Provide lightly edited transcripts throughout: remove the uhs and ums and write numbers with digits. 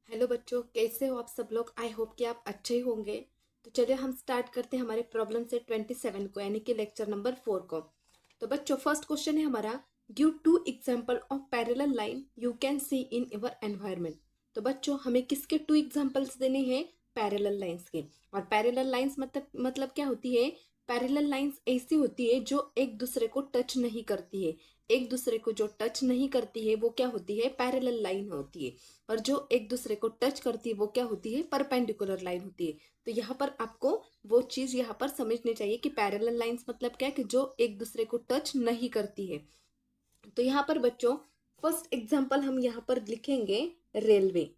Hello बच्चों, कैसे हो आप सब लोग। आई होप कि आप अच्छे ही होंगे। तो चलिए हम स्टार्ट करते हैं हमारे प्रॉब्लम से 27 को, यानी कि लेक्चर नंबर 4 को। तो बच्चों, फर्स्ट क्वेश्चन है हमारा, give two example of parallel line you can see in your environment. तो बच्चों, हमें किसके 2 एग्जांपल्स देने हैं? पैरेलल लाइंस के। और पैरेलल लाइंस मतलब क्या होती है? पैरेलल लाइंस ऐसी होती है जो एक दूसरे को टच नहीं करती है। एक दूसरे को जो टच नहीं करती है वो क्या होती है? पैरेलल लाइन होती है। और जो एक दूसरे को टच करती है वो क्या होती है? परपेंडिकुलर लाइन होती है। तो यहाँ पर आपको वो चीज यहाँ पर समझनी चाहिए कि पैरेलल लाइंस मतलब क्या है, कि जो एक दूसरे को टच नहीं करती है। तो यहाँ पर बच्चों, फर्स्ट एग्जांपल हम यहाँ पर लिखेंगे रेलवे।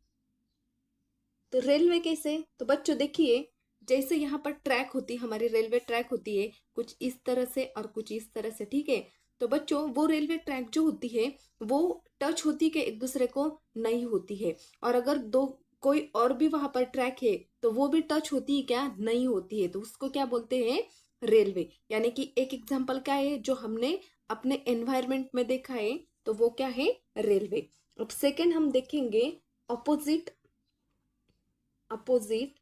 तो रेलवे कैसे? तो बच्चों देखिए, जैसे यहाँ पर ट्रैक होती है, हमारी रेलवे ट्रैक होती है कुछ इस तरह से और कुछ इस तरह से, ठीक है। तो बच्चों, वो रेलवे ट्रैक जो होती है वो टच होती है एक दूसरे को? नहीं होती है। और अगर दो कोई और भी वहां पर ट्रैक है तो वो भी टच होती है क्या? नहीं होती है। तो उसको क्या बोलते हैं? रेलवे। यानी कि एक एग्जाम्पल क्या है जो हमने अपने एनवायरमेंट में देखा है, तो वो क्या है? रेलवे। अब सेकेंड हम देखेंगे opposite opposite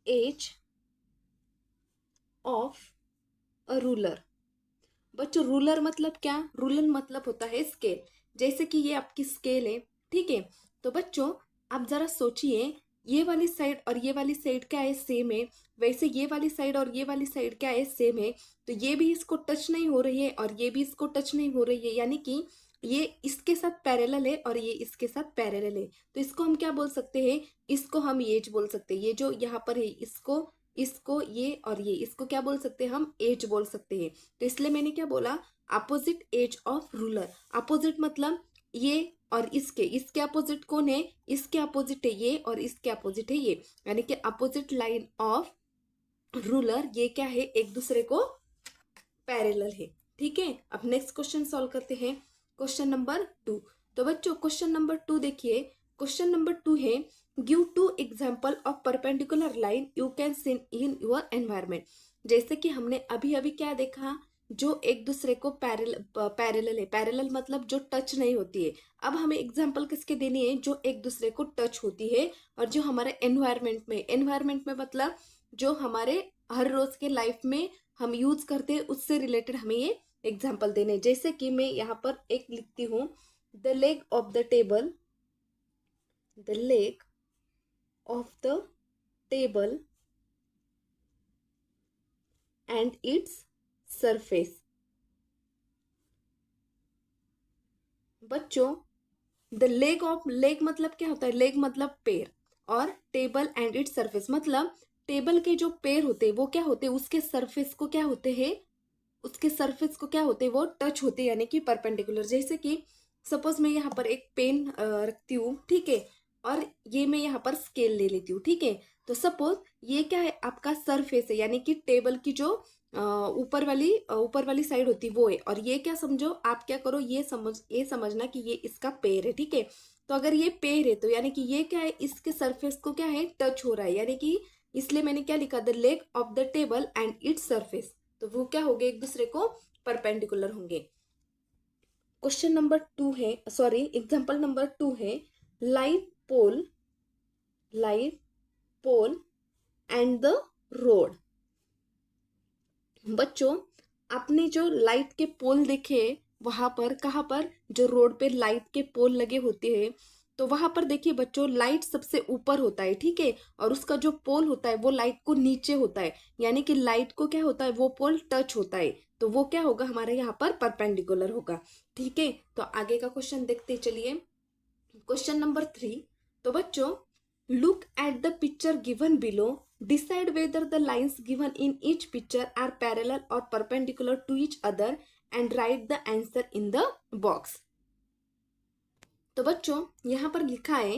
edge of a ruler. बच्चों, रूलर मतलब क्या? रूलर मतलब होता है स्केल। जैसे कि ये आपकी स्केल है, ठीक है। तो बच्चों, आप जरा सोचिए, ये वाली साइड और ये वाली साइड क्या है? सेम है। वैसे ये वाली साइड और ये वाली साइड क्या है? सेम है। तो ये भी इसको टच नहीं हो रही है और ये भी इसको टच नहीं हो रही है, यानी कि ये इसके साथ पैरेलल है और ये इसके साथ पैरेलल है। तो इसको हम क्या बोल सकते हैं? इसको हम एज बोल सकते हैं। ये जो यहाँ पर है इसको इसको ये और ये इसको क्या बोल सकते हैं? हम एज बोल सकते हैं। तो इसलिए मैंने क्या बोला? Opposite edge of ruler. Opposite मतलब ये और इसके अपोजिट कौन है? इसके अपोजिट है ये और इसके अपोजिट है ये, यानी कि अपोजिट लाइन ऑफ रूलर ये क्या है? एक दूसरे को पैरेलल है, ठीक है। अब नेक्स्ट क्वेश्चन सॉल्व करते हैं, क्वेश्चन नंबर 2। तो बच्चों, क्वेश्चन नंबर 2 देखिए। क्वेश्चन नंबर 2 है, give two example of perpendicular line you can see in your environment. जैसे कि हमने अभी अभी क्या देखा? जो एक दूसरे को पैरेलल है। पैरेलल मतलब जो टच नहीं होती है। अब हमें एग्जांपल किसके देनी है? जो एक दूसरे को टच होती है और जो हमारे एनवायरमेंट में मतलब जो हमारे हर रोज के लाइफ में हम यूज करते हैं, उससे रिलेटेड हमें ये एग्जाम्पल देने। जैसे कि मैं यहाँ पर एक लिखती हूँ, the leg of the table, the leg of the table and its surface. बच्चों, द लेग मतलब क्या होता है? लेग मतलब पैर, और टेबल एंड इट्स सरफेस मतलब टेबल के जो पैर होते हैं वो क्या होते हैं? उसके सरफेस को क्या होते हैं? उसके सरफेस को क्या होते हैं? वो टच होते हैं, यानी कि परपेंडिकुलर। जैसे कि सपोज मैं यहाँ पर एक पेन रखती हूँ, ठीक है। और ये मैं यहाँ पर स्केल ले लेती हूँ, ठीक है। तो सपोज ये क्या है? आपका सरफेस है, यानी कि टेबल की जो ऊपर वाली साइड होती है वो है। और ये क्या समझो, आप क्या करो, ये समझना कि ये इसका पैर है, ठीक है। तो अगर ये पैर है तो यानी कि ये क्या है? इसके सरफेस को क्या है? टच हो रहा है, यानी कि इसलिए मैंने क्या लिखा? The leg of the table and its surface. तो वो क्या होंगे? एक दूसरे को परपेंडिकुलर होंगे। क्वेश्चन नंबर 2 है, सॉरी, एग्जांपल नंबर 2 है, light pole light pole and the road. बच्चों, आपने जो लाइट के पोल देखे वहां पर, कहाँ पर? जो रोड पे लाइट के पोल लगे होते हैं, तो वहां पर देखिए बच्चों, लाइट सबसे ऊपर होता है, ठीक है। और उसका जो पोल होता है वो लाइट को नीचे होता है, यानी कि लाइट को क्या होता है? वो पोल टच होता है। तो वो क्या होगा? हमारे यहाँ पर परपेंडिकुलर होगा, ठीक है। तो आगे का क्वेश्चन देखते चलिए, क्वेश्चन नंबर 3। तो बच्चों, look at the picture given below, decide whether the lines given in each picture are parallel और perpendicular to each other and write the answer in the box. तो बच्चों, यहाँ पर लिखा है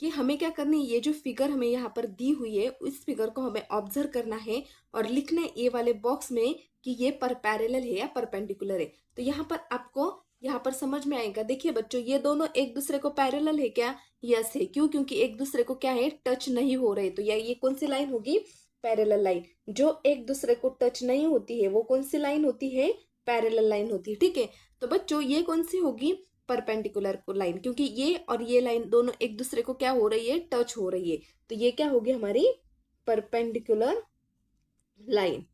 कि हमें क्या करना है? ये जो फिगर हमें यहाँ पर दी हुई है, उस फिगर को हमें ऑब्जर्व करना है और लिखना है ये वाले बॉक्स में कि ये पर पैरेलल है या परपेंडिकुलर है। तो यहाँ पर आपको यहाँ पर समझ में आएगा। देखिए बच्चों, ये दोनों एक दूसरे को पैरेलल है क्या? यस है। क्यों? क्योंकि एक दूसरे को क्या है? टच नहीं हो रहे। तो ये कौन सी लाइन होगी? Parallel line. जो एक दूसरे को टच नहीं होती है वो कौन सी लाइन होती है? पैरेलल लाइन होती है, ठीक है। तो बच्चों, ये कौन सी होगी? परपेंडिकुलर को लाइन, क्योंकि ये और ये लाइन दोनों एक दूसरे को क्या हो रही है, टच हो रही है। तो ये क्या होगी हमारी परपेंडिकुलर लाइन।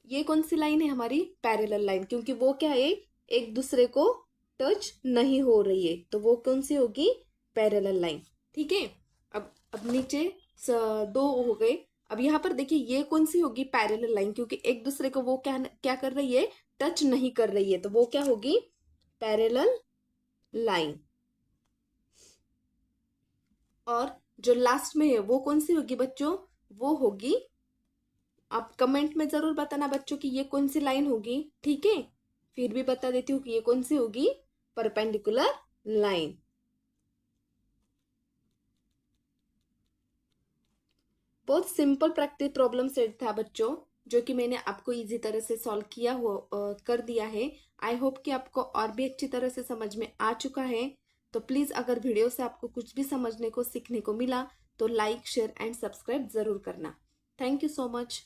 ये कौन सी लाइन है हमारी, पैरेलल लाइन, क्योंकि वो क्या है, एक दूसरे को टच नहीं हो रही है, तो वो कौन सी होगी, पैरेलल लाइन। ठीक है, अब नीचे दो हो गए। अब यहाँ पर देखिए ये कौन सी होगी, पैरेलल लाइन, क्योंकि एक दूसरे को वो क्या क्या कर रही है, टच नहीं कर रही है, तो वो क्या होगी, पैरेलल लाइन। और जो लास्ट में है वो कौन सी होगी बच्चों, वो होगी, आप कमेंट में जरूर बताना बच्चों कि ये कौन सी लाइन होगी। ठीक है, फिर भी बता देती हूँ कि ये कौन सी होगी, परपेंडिकुलर लाइन। बहुत सिंपल प्रैक्टिस प्रॉब्लम सेट था बच्चों, जो कि मैंने आपको इजी तरह से सॉल्व किया हो कर दिया है। आई होप कि आपको और भी अच्छी तरह से समझ में आ चुका है। तो प्लीज़ अगर वीडियो से आपको कुछ भी समझने को सीखने को मिला तो लाइक शेयर एंड सब्सक्राइब जरूर करना। Thank you so much.